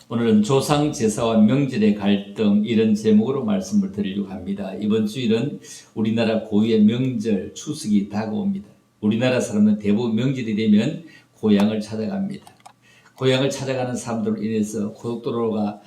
오늘은 조상 제사와 명절의 갈등 이런 제목으로 말씀을 드리려고 합니다. 이번 주일은 우리나라 고유의 명절 추석이 다가옵니다. 우리나라 사람은 대부분 명절이 되면 고향을 찾아갑니다. 고향을 찾아가는 사람들로 인해서 고속도로가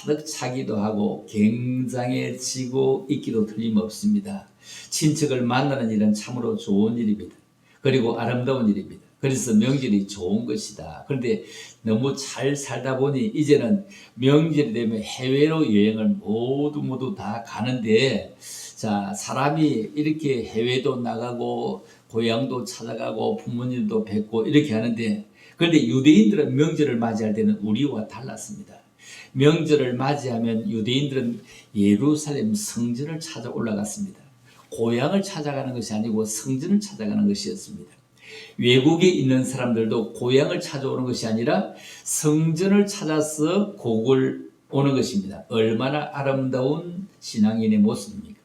가득 차기도 하고 굉장해지고 있기도 틀림없습니다. 친척을 만나는 일은 참으로 좋은 일입니다. 그리고 아름다운 일입니다. 그래서 명절이 좋은 것이다. 그런데 너무 잘 살다 보니 이제는 명절이 되면 해외로 여행을 모두 다 가는데, 자, 사람이 이렇게 해외도 나가고 고향도 찾아가고 부모님도 뵙고 이렇게 하는데, 그런데 유대인들은 명절을 맞이할 때는 우리와 달랐습니다. 명절을 맞이하면 유대인들은 예루살렘 성전을 찾아 올라갔습니다. 고향을 찾아가는 것이 아니고 성전을 찾아가는 것이었습니다. 외국에 있는 사람들도 고향을 찾아오는 것이 아니라 성전을 찾아서 곡을 오는 것입니다. 얼마나 아름다운 신앙인의 모습입니까?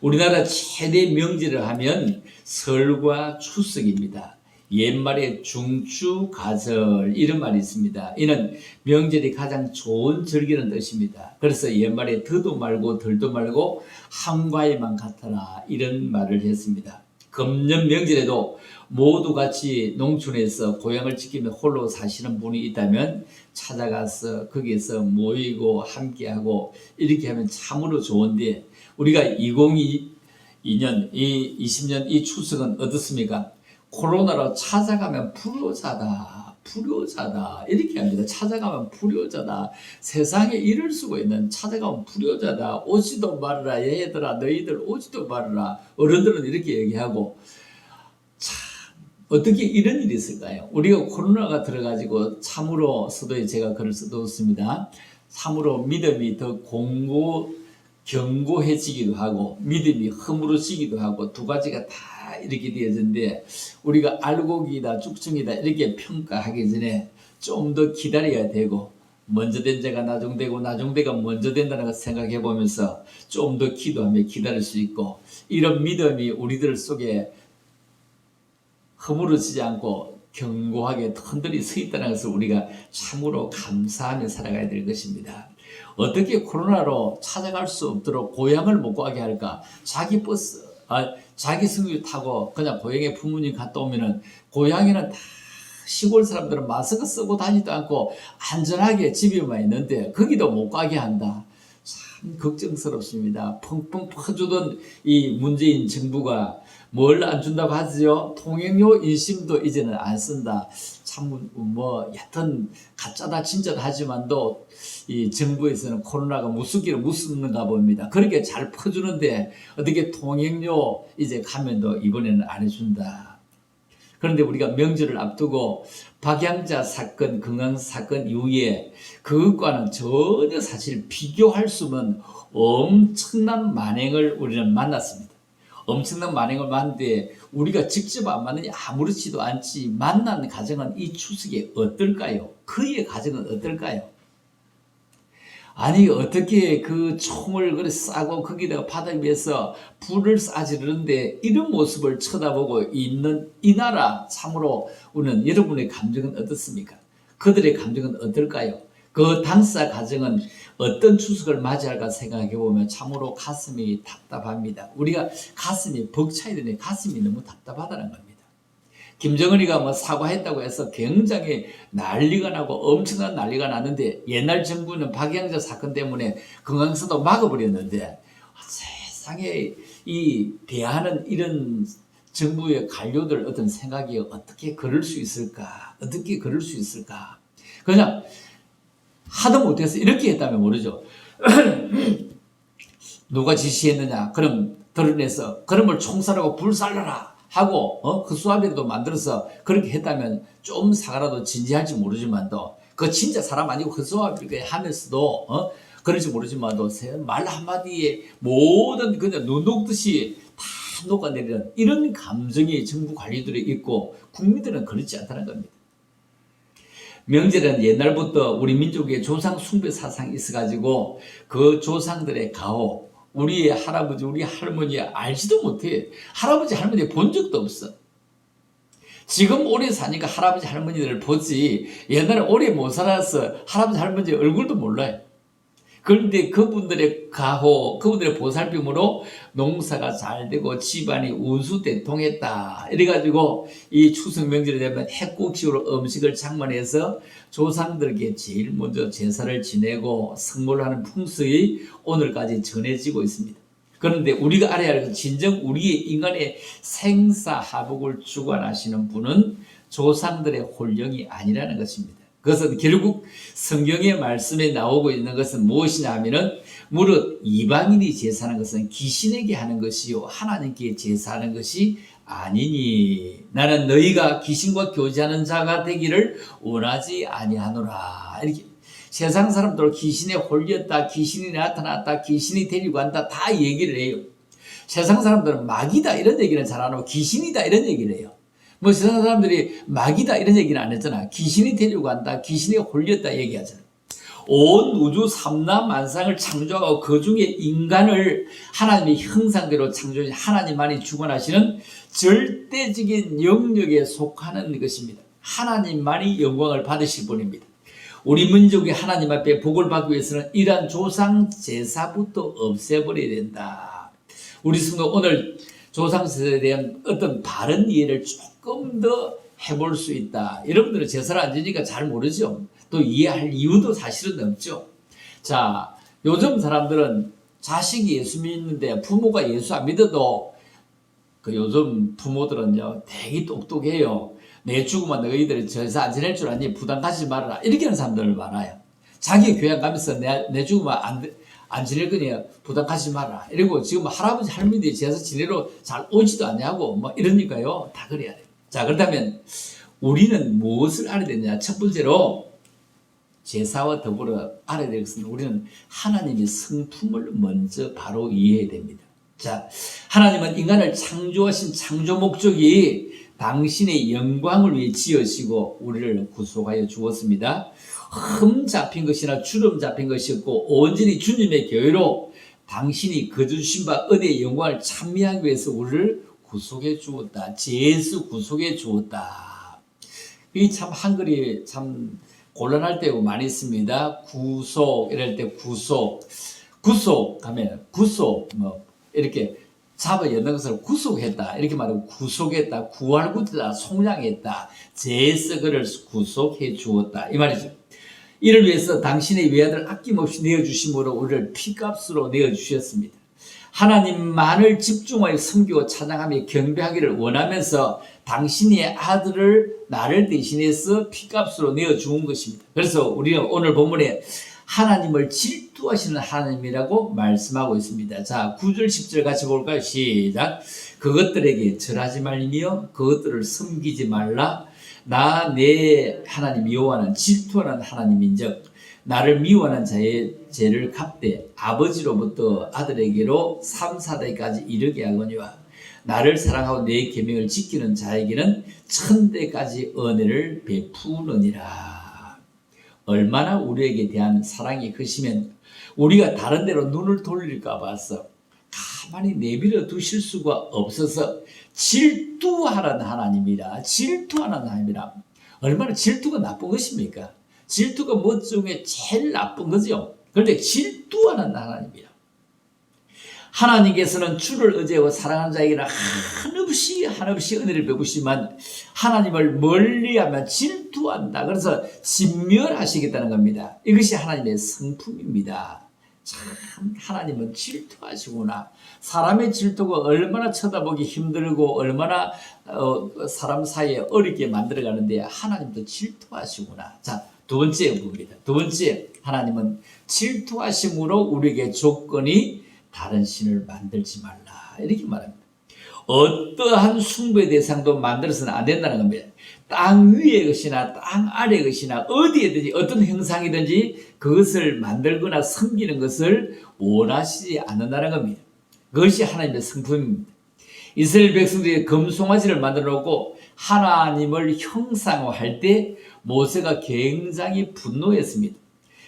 우리나라 최대 명절을 하면 설과 추석입니다. 옛말에 중추가절 이런 말이 있습니다. 이는 명절이 가장 좋은 절기라는 뜻입니다. 그래서 옛말에 더도 말고 덜도 말고 한과에만 같아라 이런 말을 했습니다. 금년 명절에도 모두 같이 농촌에서 고향을 지키며 홀로 사시는 분이 있다면 찾아가서 거기에서 모이고 함께하고 이렇게 하면 참으로 좋은데, 우리가 2022년, 20년 이 추석은 어떻습니까? 코로나로 찾아가면 불효자다, 불효자다 이렇게 합니다. 찾아가면 불효자다. 세상에 이럴 수가 있는, 찾아가면 불효자다. 오지도 말아라 얘들아, 너희들 오지도 말아라. 어른들은 이렇게 얘기하고, 참 어떻게 이런 일이 있을까요? 우리가 코로나가 들어가지고 참으로 서도에 제가 글을 써뒀습니다. 참으로 믿음이 더 견고해지기도 하고 믿음이 허물어지기도 하고 두 가지가 다 이렇게 되어졌는데, 우리가 알곡이다 쭉증이다 이렇게 평가하기 전에 좀 더 기다려야 되고, 먼저 된 자가 나중되고 나중되가 먼저 된다는 걸 생각해 보면서 좀 더 기도하며 기다릴 수 있고, 이런 믿음이 우리들 속에 허물어지지 않고 견고하게 튼튼히 서 있다는 것을 우리가 참으로 감사하며 살아가야 될 것입니다. 어떻게 코로나로 찾아갈 수 없도록 고향을 못 가게 할까? 자기 버스, 자기 승유 타고 그냥 고향에 부모님 갔다 오면은, 고향에는 다 시골 사람들은 마스크 쓰고 다니지도 않고 안전하게 집에만 있는데 거기도 못 가게 한다. 참 걱정스럽습니다. 펑펑 퍼주던 이 문재인 정부가 뭘 안 준다고 하지요? 통행료 인심도 이제는 안 쓴다. 참 여튼 가짜다 진짜다 하지만도 이 정부에서는 코로나가 무섭기를 무섭는가 봅니다. 그렇게 잘 퍼주는데 어떻게 통행료 이제 가면도 이번에는 안 해준다. 그런데 우리가 명절을 앞두고 박양자 사건, 금강 사건 이후에 그것과는 전혀 사실 비교할 수 없는 엄청난 만행을 우리는 만났습니다. 엄청난 만행을 만났는데 우리가 직접 안 만나니 아무렇지도 않지, 만난 가정은 이 추석에 어떨까요? 그의 가정은 어떨까요? 아니 어떻게 그 총을 그래 싸고 거기다가 바닥 위에서 불을 쏴지르는데 이런 모습을 쳐다보고 있는 이 나라, 참으로 우리는, 여러분의 감정은 어떻습니까? 그들의 감정은 어떨까요? 그 당사 가정은 어떤 추석을 맞이할까 생각해 보면 참으로 가슴이 답답합니다. 우리가 가슴이 벅차야 되는데 가슴이 너무 답답하다는 겁니다. 김정은이가 사과했다고 해서 굉장히 난리가 나고 엄청난 난리가 났는데, 옛날 정부는 박양자 사건 때문에 금강산도 막아버렸는데, 세상에 이 대하는 이런 정부의 관료들 어떤 생각이 어떻게 그럴 수 있을까? 어떻게 그럴 수 있을까? 그냥 하도 못해서 이렇게 했다면 모르죠. 누가 지시했느냐? 그럼 드러내서 그런 총살하고 불살라라 하고 그 수압에도 만들어서 그렇게 했다면 좀 사과라도 진지할지 모르지만도, 그 진짜 사람 아니고 그 수압을 하면서도 그럴지 모르지만도 말 한마디에 모든 그냥 눈 녹듯이 다 녹아내리는 이런 감정이 정부 관리들이 있고 국민들은 그렇지 않다는 겁니다. 명절은 옛날부터 우리 민족의 조상 숭배 사상이 있어가지고 그 조상들의 가호, 우리의 할아버지, 우리 할머니 알지도 못해. 할아버지, 할머니 본 적도 없어. 지금 오래 사니까 할아버지 할머니들을 보지 옛날에 오래 못 살아서 할아버지 할머니 얼굴도 몰라요. 그런데 그분들의 가호, 그분들의 보살핌으로 농사가 잘 되고 집안이 운수대통했다. 이래가지고 이 추석 명절이 되면 핵국식으로 음식을 창문해서 조상들에게 제일 먼저 제사를 지내고 선물하는 풍습이 오늘까지 전해지고 있습니다. 그런데 우리가 알아야 할 것은 진정 우리의 인간의 생사하복을 주관하시는 분은 조상들의 혼령이 아니라는 것입니다. 그것은 결국 성경의 말씀에 나오고 있는 것은 무엇이냐 하면은 무릇 이방인이 제사하는 것은 귀신에게 하는 것이요 하나님께 제사하는 것이 아니니 나는 너희가 귀신과 교제하는 자가 되기를 원하지 아니하노라. 이렇게 세상 사람들 귀신에 홀렸다, 귀신이 나타났다, 귀신이 데리고 간다 다 얘기를 해요. 세상 사람들은 마귀다 이런 얘기는 잘 안 하고 귀신이다 이런 얘기를 해요. 뭐 세상 사람들이 마귀다 이런 얘기는 안 했잖아. 귀신이 데리고 간다, 귀신이 홀렸다 얘기하잖아. 온 우주 삼라만상을 창조하고 그 중에 인간을 하나님의 형상대로 창조해 하나님만이 주관하시는 절대적인 영역에 속하는 것입니다. 하나님만이 영광을 받으실 분입니다. 우리 민족이 하나님 앞에 복을 받기 위해서는 이러한 조상 제사부터 없애버려야 된다. 우리 성도 오늘 조상 제사에 대한 어떤 바른 이해를 조금 더 해볼 수 있다. 여러분들은 제사를 안 지니까 잘 모르죠. 또 이해할 이유도 사실은 없죠. 자, 요즘 사람들은 자식이 예수 믿는데 부모가 예수 안 믿어도 그 요즘 부모들은요 되게 똑똑해요. 내 죽으면 너희들이 제사 안 지낼 줄 아니 부담 가지지 말아라 이렇게 하는 사람들 많아요. 자기 교회 가면서 내 죽으면 안 지낼 거니 부담 가지지 마라. 이러고 지금 할아버지 할머니들이 제사 지내러 잘 오지도 않냐고 뭐 이러니까요 다 그래야 돼요. 자, 그렇다면 우리는 무엇을 알아야 되냐? 첫 번째로 제사와 더불어 알아야 될 것은 우리는 하나님의 성품을 먼저 바로 이해해야 됩니다. 자, 하나님은 인간을 창조하신 창조 목적이 당신의 영광을 위해 지으시고 우리를 구속하여 주었습니다. 흠 잡힌 것이나 주름 잡힌 것이 없고 온전히 주님의 교회로 당신이 거주신 바 은혜의 영광을 찬미하기 위해서 우리를 구속해 주었다. 예수 구속해 주었다. 이 참 한글이 참 곤란할 때가 많이 있습니다. 구속 이럴 때 구속 하면 구속 뭐 이렇게 잡아 여는 것을 구속했다 이렇게 말하고 구속했다, 구할구했다, 속량했다, 제서 그를 구속해 주었다 이 말이죠. 이를 위해서 당신의 외아들 아낌없이 내어주심으로 우리를 피값으로 내어주셨습니다. 하나님만을 집중하여 섬기고 찬양하며 경배하기를 원하면서 당신의 아들을 나를 대신해서 피값으로 내어주은 것입니다. 그래서 우리는 오늘 본문에 하나님을 질투하시는 하나님이라고 말씀하고 있습니다. 자, 9절 10절 같이 볼까요? 시작. 그것들에게 절하지 말며 그것들을 섬기지 말라. 나 내 하나님 여호와는 질투하는 하나님인즉 나를 미워하는 자의 죄를 갚되 아버지로부터 아들에게로 3, 4대까지 이르게 하거니와 나를 사랑하고 내 계명을 지키는 자에게는 천대까지 은혜를 베푸느니라. 얼마나 우리에게 대한 사랑이 크시면 우리가 다른 데로 눈을 돌릴까 봐서 가만히 내버려 두실 수가 없어서 질투하는 하나님이라. 질투하는 하나님이라. 얼마나 질투가 나쁜 것입니까? 질투가 뭐 중에 제일 나쁜 거죠. 그런데 질투하는 하나님이라. 하나님께서는 주를 의지하고 사랑하는 자에게는 한없이 은혜를 베푸시지만 하나님을 멀리하면 질투한다. 그래서 진멸하시겠다는 겁니다. 이것이 하나님의 성품입니다. 참 하나님은 질투하시구나. 사람의 질투가 얼마나 쳐다보기 힘들고 얼마나 사람 사이에 어렵게 만들어가는데 하나님도 질투하시구나. 자, 두 번째 봅니다. 두 번째, 하나님은 질투하심으로 우리에게 조건이 다른 신을 만들지 말라 이렇게 말합니다. 어떠한 숭배의 대상도 만들어서는 안 된다는 겁니다. 땅 위의 것이나 땅 아래의 것이나 어디에든지 어떤 형상이든지 그것을 만들거나 섬기는 것을 원하시지 않는다는 겁니다. 그것이 하나님의 성품입니다. 이스라엘 백성들이 금송아지를 만들어 놓고 하나님을 형상화할 때 모세가 굉장히 분노했습니다.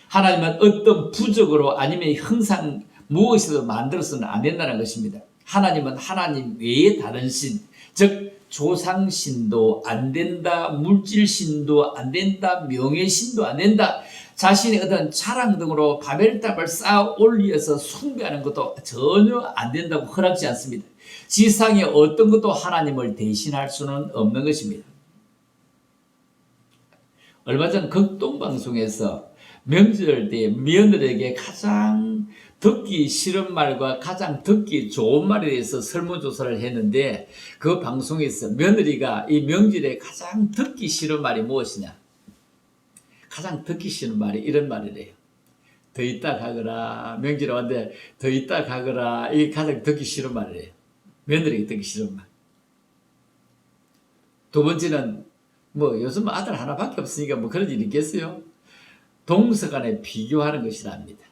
하나님은 어떤 부적으로 아니면 형상 무엇이든 만들어서는 안 된다는 것입니다. 하나님은 하나님 외에 다른 신, 즉 조상신도 안 된다, 물질신도 안 된다, 명예신도 안 된다, 자신의 어떤 자랑 등으로 바벨탑을 쌓아 올려서 숭배하는 것도 전혀 안 된다고 허락지 않습니다. 지상의 어떤 것도 하나님을 대신할 수는 없는 것입니다. 얼마 전 극동방송에서 명절 때 며느리에게 가장 듣기 싫은 말과 가장 듣기 좋은 말에 대해서 설문조사를 했는데, 그 방송에서 며느리가 이 명절에 가장 듣기 싫은 말이 무엇이냐, 가장 듣기 싫은 말이 이런 말이래요. 더 있다 가거라. 명절에 왔는데 더 있다 가거라. 이게 가장 듣기 싫은 말이래요. 며느리가 듣기 싫은 말. 두 번째는 뭐 요즘 아들 하나밖에 없으니까 뭐 그런 일이 있겠어요? 동서간에 비교하는 것이랍니다.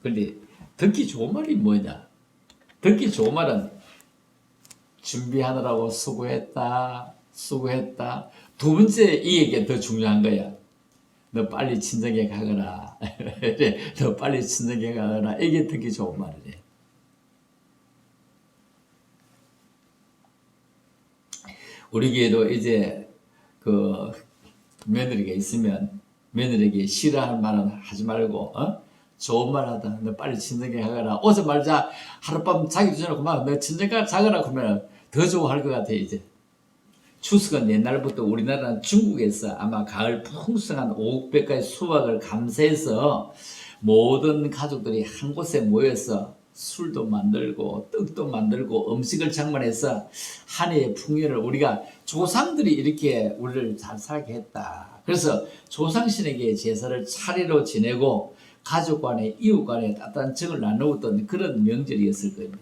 그런데 듣기 좋은 말이 뭐냐? 듣기 좋은 말은 준비하느라고 수고했다. 두 번째 이 얘기가 더 중요한 거야. 너 빨리 친정에 가거라. 너 빨리 친정에 가거라. 이게 듣기 좋은 말이래. 우리 교회도 이제 그 며느리가 있으면 며느리에게 싫어할 말은 하지 말고, 좋은 말 하다. 너 빨리 친정에 가거라. 오지 말자. 하룻밤 자기 전에 그만 너 친정에 자거라 그러면 더 좋아할 것 같아. 이제 추석은 옛날부터 우리나라는 중국에서 아마 가을 풍성한 오곡백과의 수확을 감사해서 모든 가족들이 한 곳에 모여서 술도 만들고 떡도 만들고 음식을 장만해서 한 해의 풍요를, 우리가 조상들이 이렇게 우리를 잘 살게 했다. 그래서 조상신에게 제사를 차례로 지내고 가족 간에 이웃 간에 따뜻한 정을 나누었던 그런 명절이었을 겁니다.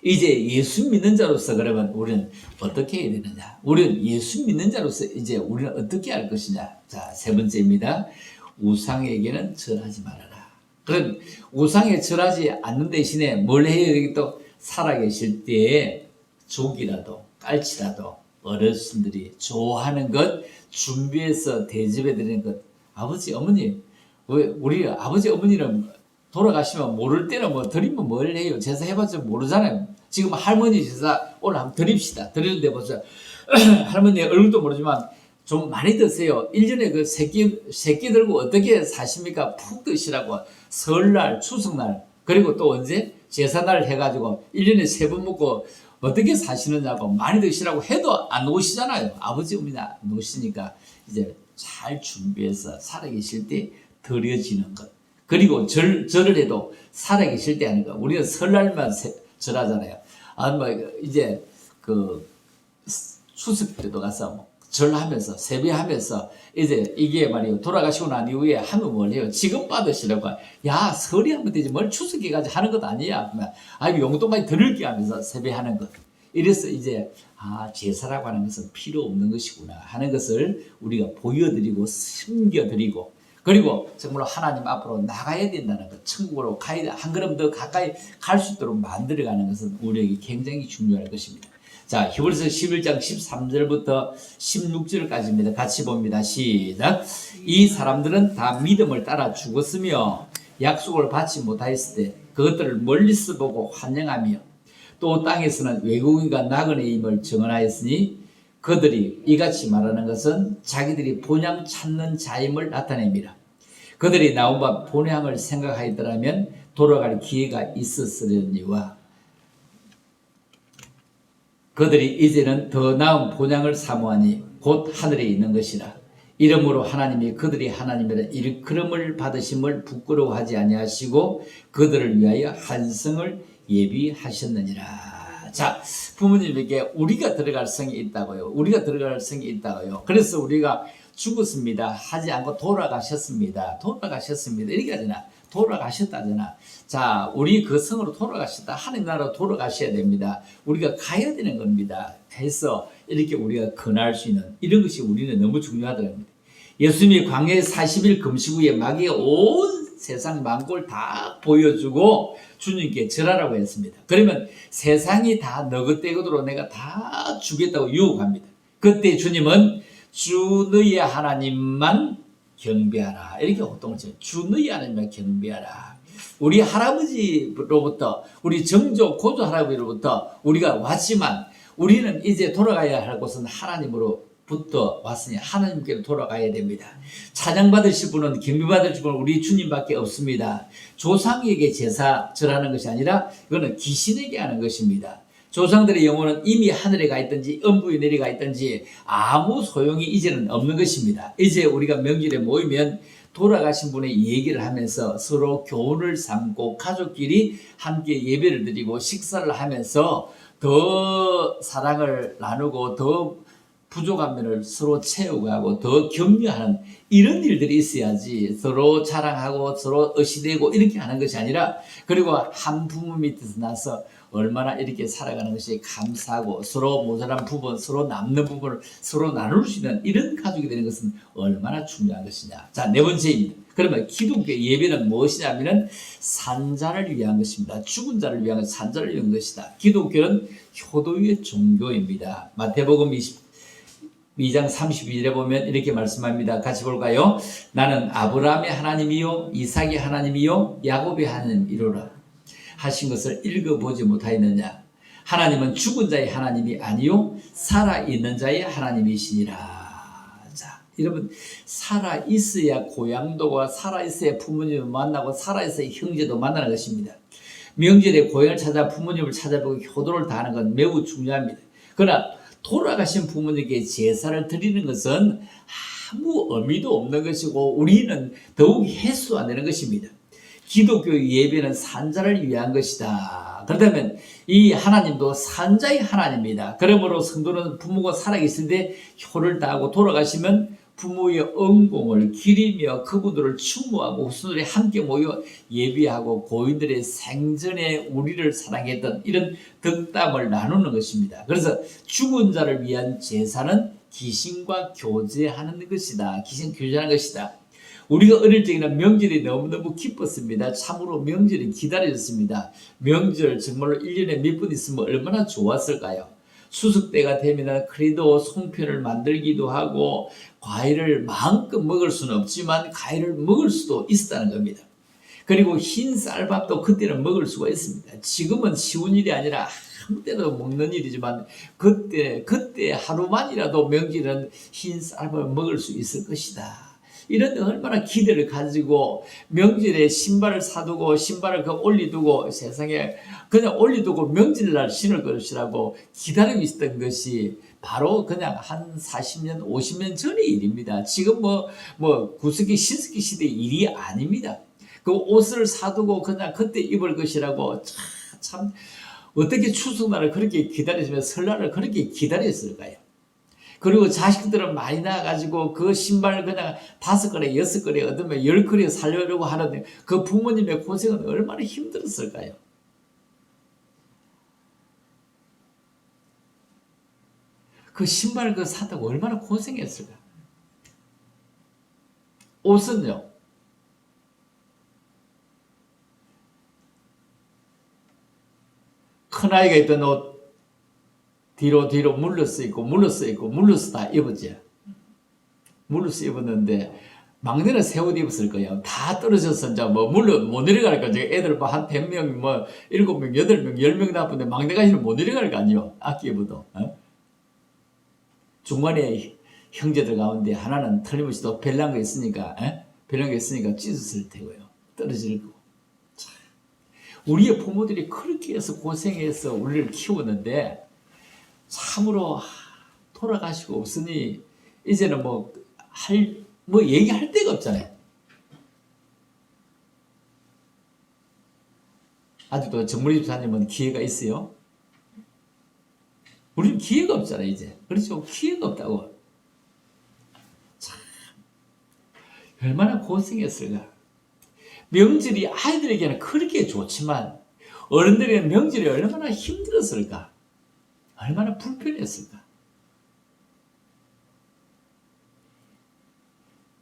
이제 예수 믿는 자로서 그러면 우리는 어떻게 해야 되느냐? 우리는 예수 믿는 자로서 이제 우리는 어떻게 할 것이냐? 자, 세 번째입니다. 우상에게는 절하지 말아라. 그럼 우상에 절하지 않는 대신에 뭘 해야 또 살아계실 때에 조기라도 깔치라도 어르신들이 좋아하는 것 준비해서 대접해 드리는 것. 아버지 어머니, 우리 아버지 어머니는 돌아가시면 모를 때는 뭐 드리면 뭘 해요? 제사 해봤자 모르잖아요. 지금 할머니 제사 오늘 한번 드립시다. 드리는데 보세요. 할머니 얼굴도 모르지만 좀 많이 드세요. 1년에 그 세끼 들고 어떻게 사십니까? 푹 드시라고. 설날, 추석날, 그리고 또 언제? 제사날 해가지고 1년에 3번 먹고 어떻게 사시느냐고 많이 드시라고 해도 안 오시잖아요. 아버지 어머니 안 오시니까 이제 잘 준비해서 살아계실 때 드려지는 것. 그리고 절을 해도 살아계실 때 하는 거. 우리가 설날만 절하잖아요. 뭐 이제 그 추석 때도 가서 뭐 절하면서 세배하면서 이제 이게 말이에요. 돌아가시고 난 이후에 하면 뭘 해요? 지금 받으시라고. 야, 설이 하면 되지 뭘 추석에까지 하는 것 아니야. 용돈까지 드릴게 하면서 세배하는 것. 이래서 이제 제사라고 하는 것은 필요 없는 것이구나 하는 것을 우리가 보여드리고 숨겨드리고, 그리고 정말로 하나님 앞으로 나가야 된다는 것, 천국으로 가야 한 걸음 더 가까이 갈 수 있도록 만들어가는 것은 우리에게 굉장히 중요할 것입니다. 자, 히브리서 11장 13절부터 16절까지입니다. 같이 봅니다. 시작. 이 사람들은 다 믿음을 따라 죽었으며 약속을 받지 못하였을 때 그것들을 멀리서 보고 환영하며 또 땅에서는 외국인과 나그네임을 증언하였으니 그들이 이같이 말하는 것은 자기들이 본향 찾는 자임을 나타냅니다. 그들이 나온 바 본향을 생각하였더라면 돌아갈 기회가 있었으려니와 그들이 이제는 더 나은 본향을 사모하니 곧 하늘에 있는 것이라. 이러므로 하나님이 그들이 하나님이라 일컬음을 받으심을 부끄러워하지 아니하시고 그들을 위하여 한성을 예비하셨느니라. 자, 부모님에게 우리가 들어갈 성이 있다고요. 우리가 들어갈 성이 있다고요. 그래서 우리가 죽었습니다 하지 않고 돌아가셨습니다. 이렇게 하잖아. 돌아가셨다잖아. 자, 우리 그 성으로 돌아가셨다. 하나님 나라로 돌아가셔야 됩니다. 우리가 가야 되는 겁니다. 해서 이렇게 우리가 건할 수 있는 이런 것이 우리는 너무 중요하더랍니다. 예수님이 광야에 40일 금식 후에 마귀가 온 세상 만골 다 보여주고 주님께 절하라고 했습니다. 그러면 세상이 다 너그때거도로 내가 다 주겠다고 유혹합니다. 그때 주님은 주 너희의 하나님만 경배하라. 이렇게 호통을 쳐요. 주 너희 하나님만 경배하라. 우리 할아버지로부터, 우리 정조 고조 할아버지로부터 우리가 왔지만 우리는 이제 돌아가야 할 곳은 하나님으로부터 왔으니 하나님께로 돌아가야 됩니다. 찬양받으실 분은, 경배받으실 분은 우리 주님밖에 없습니다. 조상에게 제사 절하는 것이 아니라 이거는 귀신에게 하는 것입니다. 조상들의 영혼은 이미 하늘에 가 있든지 음부에 내려가 있든지 아무 소용이 이제는 없는 것입니다. 이제 우리가 명절에 모이면 돌아가신 분의 얘기를 하면서 서로 교훈을 삼고 가족끼리 함께 예배를 드리고 식사를 하면서 더 사랑을 나누고 더 부족한 면을 서로 채우고 더 격려하는 이런 일들이 있어야지 서로 자랑하고 서로 의시되고 이렇게 하는 것이 아니라, 그리고 한 부모 밑에서 나서 얼마나 이렇게 살아가는 것이 감사하고 서로 모자란 부분, 서로 남는 부분을 서로 나눌 수 있는 이런 가족이 되는 것은 얼마나 중요한 것이냐. 자, 네 번째입니다. 그러면 기독교 예배는 무엇이냐면은 산자를 위한 것입니다. 죽은 자를 위한 것, 산자를 위한 것이다. 기독교는 효도의 종교입니다. 마태복음 2장 32절에 보면 이렇게 말씀합니다. 같이 볼까요? 나는 아브라함의 하나님이요 이삭의 하나님이요 야곱의 하나님이로라 하신 것을 읽어보지 못하였느냐. 하나님은 죽은 자의 하나님이 아니요 살아있는 자의 하나님이시니라. 자, 여러분, 살아있어야 고향도가, 살아있어야 부모님을 만나고 살아있어야 형제도 만나는 것입니다. 명절에 고향을 찾아 부모님을 찾아보고 효도를 다하는 건 매우 중요합니다. 그러나 돌아가신 부모님께 제사를 드리는 것은 아무 의미도 없는 것이고 우리는 더욱 해소 안 되는 것입니다. 기독교 예배는 산자를 위한 것이다. 그렇다면 이 하나님도 산자의 하나님입니다. 그러므로 성도는 부모가 살아계실 때 효를 다하고 돌아가시면 부모의 은공을 기리며 그분들을 추모하고 후손들이 함께 모여 예배하고 고인들의 생전에 우리를 사랑했던 이런 덕담을 나누는 것입니다. 그래서 죽은 자를 위한 제사는 귀신과 교제하는 것이다. 귀신 교제하는 것이다. 우리가 어릴 적에는 명절이 너무너무 기뻤습니다. 참으로 명절이 기다려졌습니다. 명절 정말로 1년에 몇 번 있으면 얼마나 좋았을까요? 추석 때가 되면 그래도 송편을 만들기도 하고 과일을 마음껏 먹을 수는 없지만 과일을 먹을 수도 있었다는 겁니다. 그리고 흰 쌀밥도 그때는 먹을 수가 있습니다. 지금은 쉬운 일이 아니라 아무 때도 먹는 일이지만 그때 하루만이라도 명절은 흰 쌀밥을 먹을 수 있을 것이다. 이런 데 얼마나 기대를 가지고 명절에 신발을 사두고 신발을 올려두고 세상에 그냥 올려두고 명절날 신을 것이라고 기다리고 있었던 것이 바로 그냥 한 40년 50년 전의 일입니다. 지금 뭐 구석기 신석기 시대의 일이 아닙니다. 그 옷을 사두고 그냥 그때 입을 것이라고 참 어떻게 추석날을 그렇게 기다렸으면 설날을 그렇게 기다렸을까요? 그리고 자식들은 많이 나가지고 그 신발 그냥 5거래 6거래 얻으면 10거래 살려고 하는데 그 부모님의 고생은 얼마나 힘들었을까요? 그 신발 그 사다고 얼마나 고생했을까? 옷은요? 큰아이가 입던 옷 뒤로 물러서 물러서 다 입었지. 물러서 입었는데 막내는 새 옷 입었을 거예요. 다 떨어져서 이제 못 내려갈 거죠. 애들 한 100명, 7명, 8명, 10명 나쁜데 막내까지는 못 내려갈 거 아니에요. 악기 입어도. 중간에 형제들 가운데 하나는 틀림없이 또 별난 거 있으니까, 별난 거 있으니까 찢었을 테고요. 떨어질 거고. 우리의 부모들이 그렇게 해서 고생해서 우리를 키우는데 참으로 돌아가시고 없으니 이제는 얘기할 데가 없잖아요. 아직도 정무리 집사님은 기회가 있어요? 우리는 기회가 없잖아요, 이제. 그렇죠? 기회가 없다고. 참, 얼마나 고생했을까. 명절이 아이들에게는 그렇게 좋지만 어른들에게는 명절이 얼마나 힘들었을까. 얼마나 불편했을까.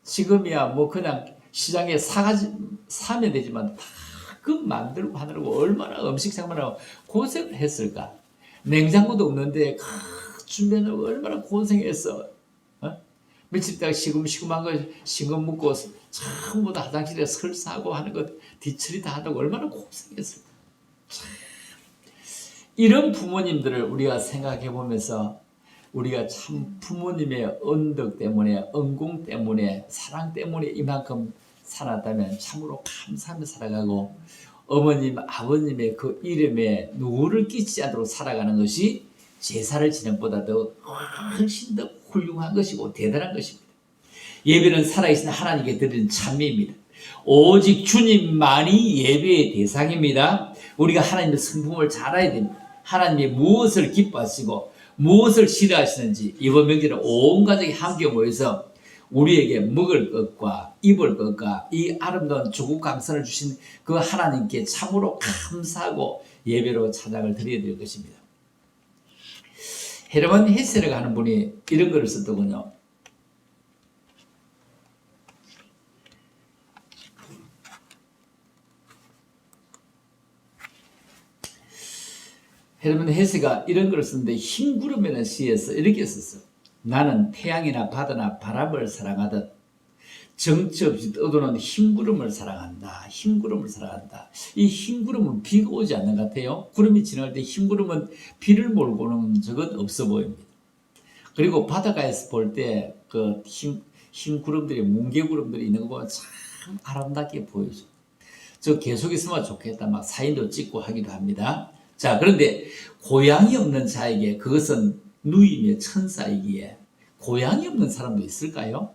지금이야 그냥 시장에 사면 되지만 다 그 만들고 하느라고 얼마나 음식 생활하고 고생을 했을까. 냉장고도 없는데 준비하느라고 얼마나 고생했어. 며칠 있다가 시금시금한 거 싱거 묻고 전부 다 화장실에 설사하고 하는 것 뒤처리 다 한다고 얼마나 고생했을까. 이런 부모님들을 우리가 생각해 보면서 우리가 참 부모님의 언덕 때문에, 은공 때문에, 사랑 때문에 이만큼 살았다면 참으로 감사하며 살아가고, 어머님, 아버님의 그 이름에 누구를 끼치지 않도록 살아가는 것이 제사를 지는 것보다 더 훨씬 더 훌륭한 것이고 대단한 것입니다. 예배는 살아계신 하나님께 드리는 찬미입니다. 오직 주님만이 예배의 대상입니다. 우리가 하나님의 성품을 잘 알아야 됩니다. 하나님이 무엇을 기뻐하시고 무엇을 싫어하시는지 이번 명절에 온 가족이 함께 모여서 우리에게 먹을 것과 입을 것과 이 아름다운 조국 강선을 주신 그 하나님께 참으로 감사하고 예배로 찬양을 드려야 될 것입니다. 헤르만 헤세라고 하는 분이 이런 글을 썼더군요. 헤르만 헤세가 이런 글을 썼는데, 흰구름이라는 시에서 이렇게 썼어. 나는 태양이나 바다나 바람을 사랑하듯 정처 없이 떠도는 흰구름을 사랑한다. 흰구름을 사랑한다. 이 흰구름은 비가 오지 않는 것 같아요. 구름이 지나갈 때 흰구름은 비를 몰고 오는 적은 없어 보입니다. 그리고 바닷가에서 볼 때 그 흰 구름들이, 뭉게구름들이 있는 거 보면 참 아름답게 보여줘. 저 계속 있으면 좋겠다. 막 사진도 찍고 하기도 합니다. 자, 그런데 고향이 없는 자에게 그것은 누임의 천사이기에 고향이 없는 사람도 있을까요?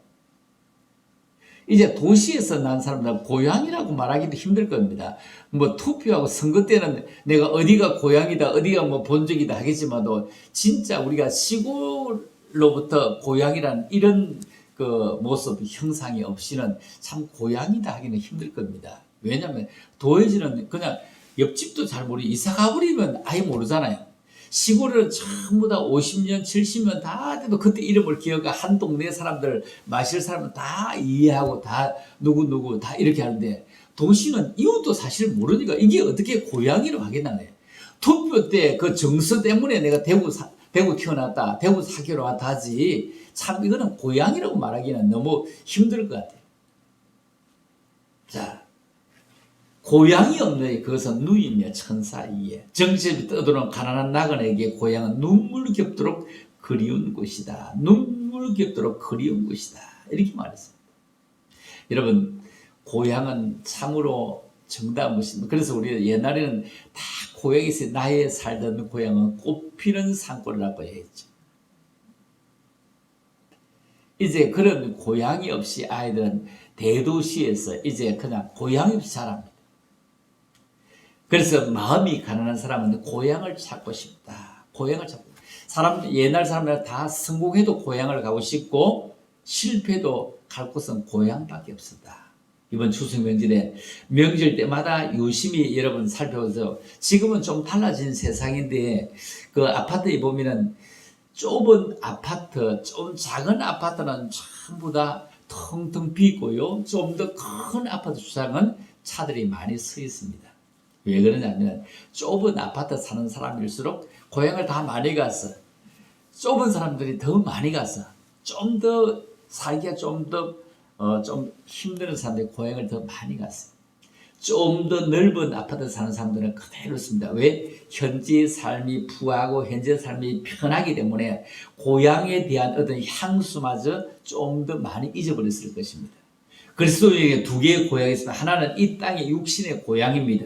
이제 도시에서 난 사람들 고향이라고 말하기도 힘들 겁니다. 뭐 투표하고 선거 때는 내가 어디가 고향이다, 어디가 뭐 본적이다 하겠지만도 진짜 우리가 시골로부터 고향이란 이런 그 모습, 형상이 없이는 참 고향이다 하기는 힘들 겁니다. 왜냐하면 도시는 그냥 옆집도 잘 모르고 이사 가버리면 아예 모르잖아요. 시골은 전부 다 50년, 70년 다 돼도 그때 이름을 기억하, 한 동네 사람들, 마실 사람은 다 이해하고 다 누구 다 이렇게 하는데, 도시는 이웃도 사실 모르니까 이게 어떻게 고향이라고 하겠나. 투표 때 그 정서 때문에 내가 대구 태어났다, 대구 사교로 왔다 하지, 참 이거는 고향이라고 말하기는 너무 힘들 것 같아요. 자, 고향이 없는 그것은 누이며 천사이에 정신이 떠도는 가난한 나그네에게 고향은 눈물 겹도록 그리운 곳이다. 눈물 겹도록 그리운 곳이다. 이렇게 말했습니다. 여러분, 고향은 참으로 정답한 것입니다. 그래서 우리 옛날에는 다 고향에서 나의 살던 고향은 꽃피는 산골이라고 했죠. 이제 그런 고향이 없이 아이들은 대도시에서 이제 그냥 고향이 없이 자랍니다. 그래서 마음이 가난한 사람은 고향을 찾고 싶다. 고향을 찾고. 옛날 사람들 다 성공해도 고향을 가고 싶고 실패도 갈 곳은 고향밖에 없었다. 이번 추석 명절에 명절 때마다 유심히 여러분 살펴보세요. 지금은 좀 달라진 세상인데 그 아파트에 보면은 좁은 아파트, 좀 작은 아파트는 전부 다 텅텅 비고요. 좀 더 큰 아파트 주상은 차들이 많이 서 있습니다. 왜 그러냐면 좁은 아파트 사는 사람일수록 고향을 다 많이 가서, 좁은 사람들이 더 많이 가서 좀 더 살기가 좀 힘든 사람들이 고향을 더 많이 갔어요. 좀 더 넓은 아파트 사는 사람들은 그대로 있습니다. 왜? 현재의 삶이 부하고 현재의 삶이 편하기 때문에 고향에 대한 어떤 향수마저 좀 더 많이 잊어버렸을 것입니다. 그리스도인에게 두 개의 고향이 있습니다. 하나는 이 땅의 육신의 고향입니다.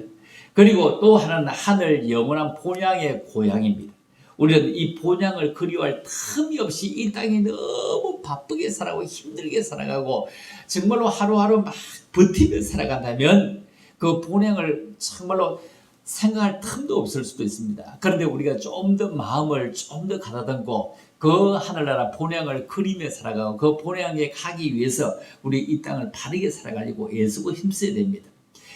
그리고 또 하나는 하늘 영원한 본향의 고향입니다. 우리는 이 본향을 그리워할 틈이 없이 이 땅에 너무 바쁘게 살아가고 힘들게 살아가고 정말로 하루하루 막 버티며 살아간다면 그 본향을 정말로 생각할 틈도 없을 수도 있습니다. 그런데 우리가 좀 더 마음을 좀 더 가다듬고 그 하늘나라 본향을 그리며 살아가고 그 본향에 가기 위해서 우리 이 땅을 바르게 살아가려고 애쓰고 힘써야 됩니다.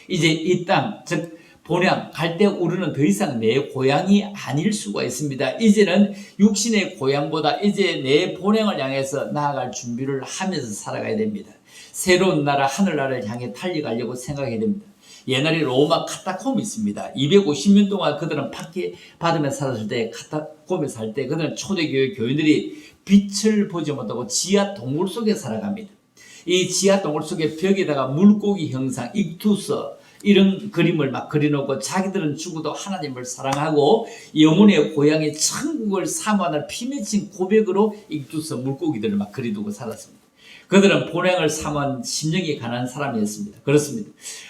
이제 이 땅, 즉 본향 갈 때 우리는 더 이상 내 고향이 아닐 수가 있습니다. 이제는 육신의 고향보다 이제 내 본향을 향해서 나아갈 준비를 하면서 살아가야 됩니다. 새로운 나라 하늘나라를 향해 달려가려고 생각해야 됩니다. 옛날에 로마 카타콤이 있습니다. 250년 동안 그들은 박해 받으며 살았을 때, 카타콤에 살 때 그들은 초대교회 교인들이 빛을 보지 못하고 지하 동굴 속에 살아갑니다. 이 지하 동굴 속에 벽에다가 물고기 형상, 익투서 이런 그림을 막 그려놓고 자기들은 죽어도 하나님을 사랑하고 영혼의 고향의 천국을 사모하는 피맺힌 고백으로 익투서 물고기들을 막 그려두고 살았습니다. 그들은 본향을 사모한 심령이 가난한 사람이었습니다. 그렇습니다.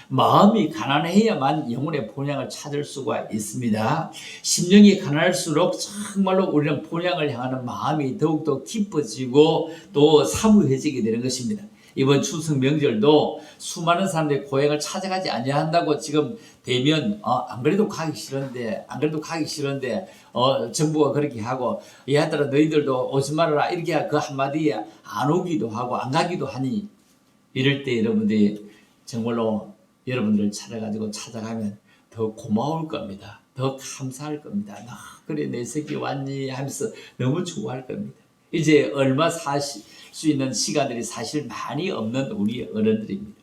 마음이 가난해야만 영혼의 본향을 찾을 수가 있습니다. 심령이 가난할수록 정말로 우리는 본향을 향하는 마음이 더욱더 깊어지고 또 사무해지게 되는 것입니다. 이번 추석 명절도 수많은 사람들이 고향을 찾아가지 아니한다고 지금 되면 안 그래도 가기 싫은데 정부가 그렇게 하고 얘들아 너희들도 오지 말아라 이렇게 그 한마디에 안 오기도 하고 안 가기도 하니 이럴 때 여러분들이 정말로 여러분들을 찾아가면 더 고마울 겁니다. 더 감사할 겁니다. 그래 내 새끼 왔니 하면서 너무 좋아할 겁니다. 이제 얼마 사실 수 있는 시간들이 사실 많이 없는 우리 어른들입니다.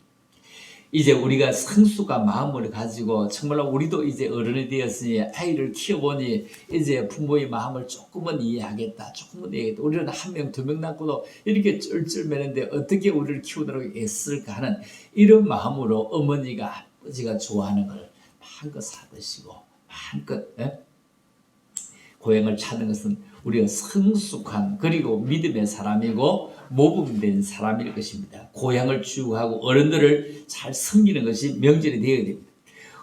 이제 우리가 성숙한 마음을 가지고 정말로 우리도 이제 어른이 되었으니 아이를 키워보니 이제 부모의 마음을 조금은 이해하겠다. 우리는 한 명, 두 명 낳고도 이렇게 쩔쩔매는데 어떻게 우리를 키우도록 애쓸까 하는 이런 마음으로 어머니가 아버지가 좋아하는 걸 마음껏 사드시고 마음껏 고향을 찾는 것은 우리가 성숙한 그리고 믿음의 사람이고 모범된 사람일 것입니다. 고향을 추구하고 어른들을 잘 섬기는 것이 명절이 되어야 됩니다.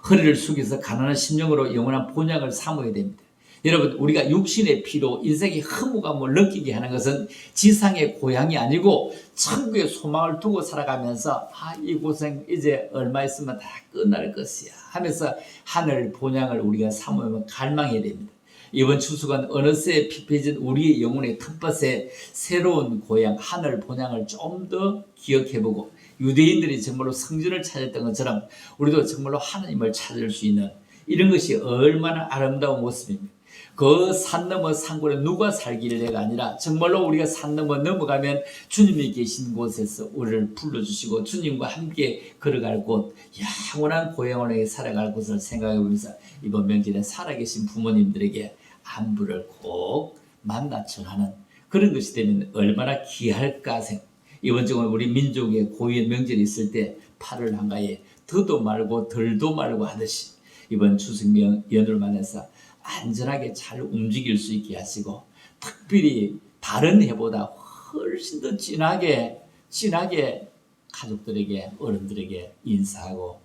허리를 숙여서 가난한 심령으로 영원한 본향을 사모해야 됩니다. 여러분 우리가 육신의 피로 인생의 허무감을 느끼게 하는 것은 지상의 고향이 아니고 천국의 소망을 두고 살아가면서 이 고생 이제 얼마 있으면 다 끝날 것이야 하면서 하늘 본향을 우리가 사모하면 갈망해야 됩니다. 이번 추석은 어느새 피폐해진 우리의 영혼의 텃밭에 새로운 고향 하늘 본향을 좀 더 기억해보고 유대인들이 정말로 성전을 찾았던 것처럼 우리도 정말로 하나님을 찾을 수 있는 이런 것이 얼마나 아름다운 모습입니다. 그 산 너머 산골에 누가 살길래가 아니라 정말로 우리가 산 너머 넘어가면 주님이 계신 곳에서 우리를 불러주시고 주님과 함께 걸어갈 곳 영원한 고향을 향해 살아갈 곳을 생각해보면서 이번 명절에 살아계신 부모님들에게 안부를 꼭 만나청하는 그런 것이 되면 얼마나 귀할까 생각. 이번 주는 우리 민족의 고유의 명절이 있을 때 팔을 한가에 더도 말고 덜도 말고 하듯이 이번 추석 연휴를 만나서 안전하게 잘 움직일 수 있게 하시고 특별히 다른 해보다 훨씬 더 진하게 가족들에게 어른들에게 인사하고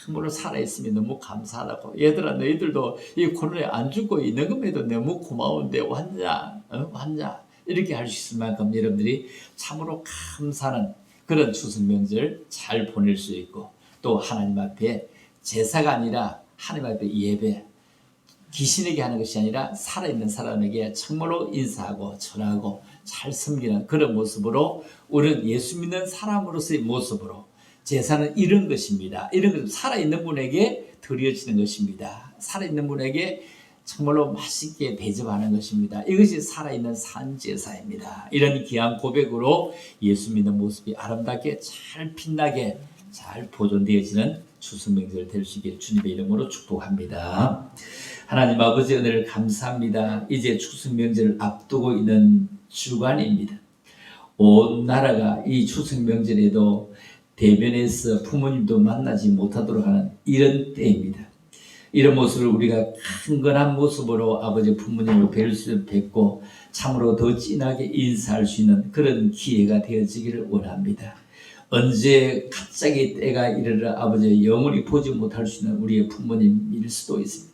참으로 살아있으면 너무 감사하다고 얘들아 너희들도 이 코로나에 안 죽고 있는 것에도 너무 고마운데 왔냐 이렇게 할 수 있을 만큼 여러분들이 참으로 감사하는 그런 추석 명절 잘 보낼 수 있고 또 하나님 앞에 제사가 아니라 하나님 앞에 예배 귀신에게 하는 것이 아니라 살아있는 사람에게 정말로 인사하고 전하고 잘 섬기는 그런 모습으로 우리는 예수 믿는 사람으로서의 모습으로 제사는 이런 것입니다. 이런 것 살아있는 분에게 드려지는 것입니다. 살아있는 분에게 정말로 맛있게 대접하는 것입니다. 이것이 살아있는 산제사입니다. 이런 귀한 고백으로 예수 믿는 모습이 아름답게 잘 빛나게 잘 보존되어지는 추석 명절 될 수 있기를 주님의 이름으로 축복합니다. 하나님 아버지 은혜를 감사합니다. 이제 추석 명절을 앞두고 있는 주간입니다. 온 나라가 이 추석 명절에도 대면에서 부모님도 만나지 못하도록 하는 이런 때입니다. 이런 모습을 우리가 강건한 모습으로 아버지 부모님을 뵙고 참으로 더 진하게 인사할 수 있는 그런 기회가 되어지기를 원합니다. 언제 갑자기 때가 이르러 아버지 영원히 보지 못할 수 있는 우리의 부모님일 수도 있습니다.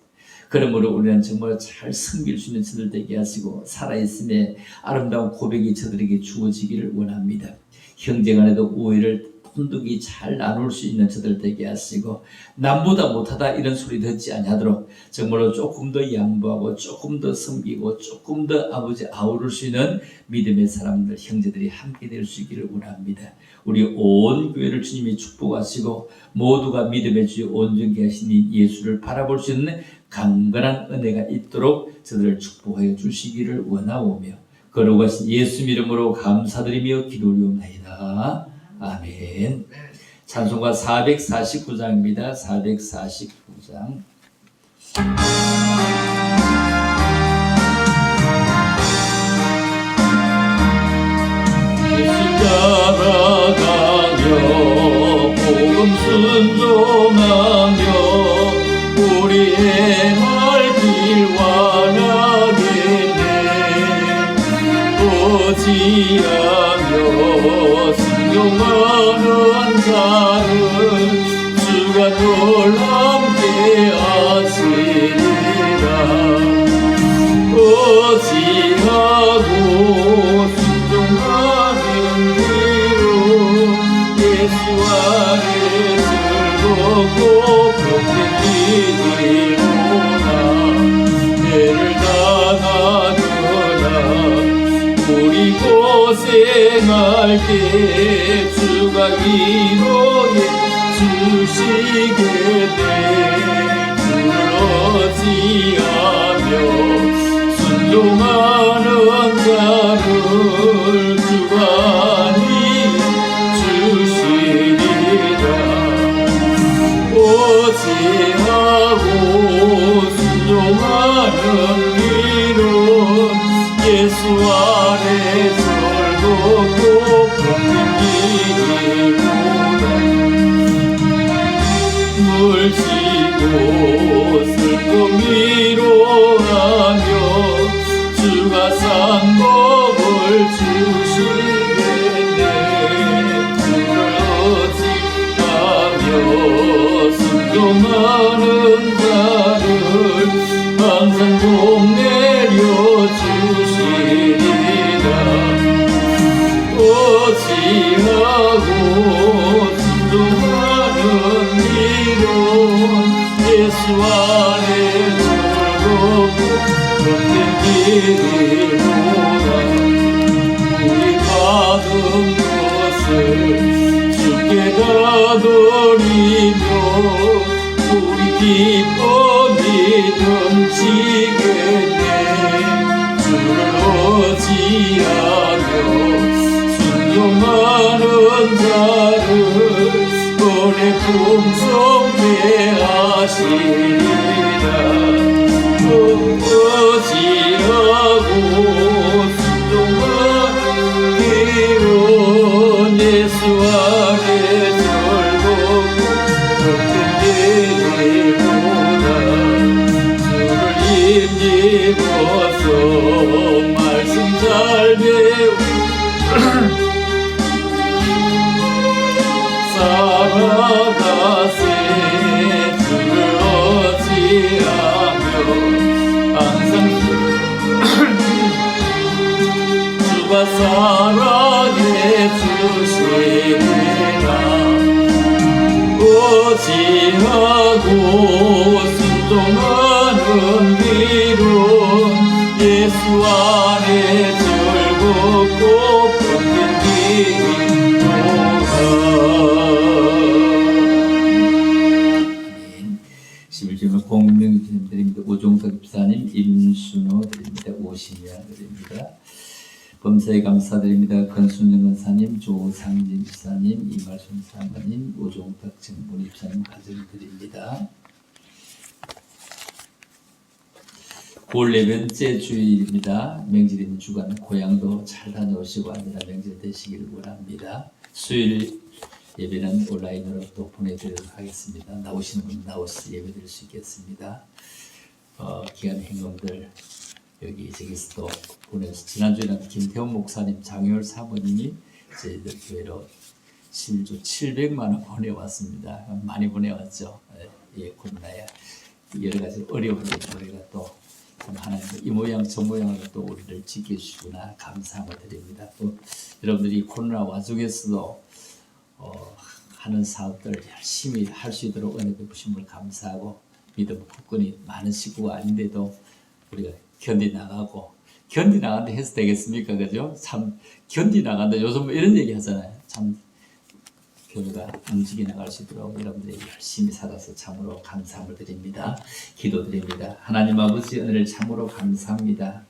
그러므로 우리는 정말 잘 섬길 수 있는 저들 되게 하시고 살아있음에 아름다운 고백이 저들에게 주어지기를 원합니다. 형제간에도 오해를 혼독이 잘 나눌 수 있는 저들 되게 하시고 남보다 못하다 이런 소리 듣지 아니하도록 정말로 조금 더 양보하고 조금 더 섬기고 조금 더 아버지 아우를 수 있는 믿음의 사람들 형제들이 함께 될 수 있기를 원합니다. 우리 온 교회를 주님이 축복하시고 모두가 믿음의 주에 온전케 하신 예수를 바라볼 수 있는 강건한 은혜가 있도록 저들을 축복하여 주시기를 원하오며 거룩하신 예수 이름으로 감사드리며 기도 올리옵나이다. 아멘. 찬송가 449장입니다. 449장. 예수 따라가 순종하며 우리 행할 길 원하겠네. 어찌하며 순종하는 자를 주가 놀랍게 하시리라. 어찌하고 순종하는 이로 예수 안에 즐겁고 복되기로나. 해를 당하거나 우리 고생할 때 주가 위로해 주시겠네. 주를 어찌하며 순종하는 자를 주가 주시리라. 어찌하고 순종하는 이로 예수 안에 즐겁고 복되기로다. 물지고 슬픔 위로하며 주가 상복을 주시겠네. 주를 어찌하며 순종하는 자를 항상 복 내려 주시리라. 어찌하고 순종하는 이로 예수 안에 즐겁고 복되기로다. 우리 받은 것을 주께 다 드리며 우리 기쁨이 넘치겠네. 주를 어찌하며 순종하는 자를 은혜 풍성케 하시리라. 어찌하고 순종하는 길은 예수 안에 즐겁고 복되기로다. 주를 힘입어서 말씀 잘 배우고 살아가세. 주를 어찌하며 항상 주가 사랑해 주시리라. 어찌하고 순종하는 길은 예수 안에 즐겁고 복되기로다. 11주년 공명주님 드립니다. 오종석 집사님, 임순호 드립니다. 오신야 드립니다. 범사에 감사드립니다. 권순영 권사님, 조상진 집사님, 이말순 사모님, 오종탁 정문 집사님 가정드립니다. 9월 4번째 주일입니다. 명절인 주간 고향도 잘 다녀오시고 안전한 명절 되시길 원합니다. 수요일 예배는 온라인으로 또 보내드리도록 하겠습니다. 나오시는 분 나오셔서 예배드릴 수 있겠습니다. 귀한 행동들 여기 저기서 또 보내서 지난주에는 김태원 목사님, 장효열 사모님이 저희들 교회로 실주 700만 원 보내왔습니다. 많이 보내왔죠. 예, 코로나에 여러 가지 어려움을 우리가 또 하나님 이 모양 저 모양으로 또 우리를 지켜주시구나 감사함을 드립니다. 또 여러분들이 코로나 와중에서도 하는 사업들 열심히 할 수 있도록 은혜 베푸심을 감사하고 믿음 굳건히 많은 식구가 아닌데도 우리가 견디나가고 견디나간다 해서 되겠습니까? 그죠? 참 견디나간다 요즘 뭐 이런 얘기 하잖아요. 참 교회가 움직여 나갈 수 있도록 여러분들이 열심히 살아서 참으로 감사함을 드립니다. 기도드립니다. 하나님 아버지 은혜를 참으로 감사합니다.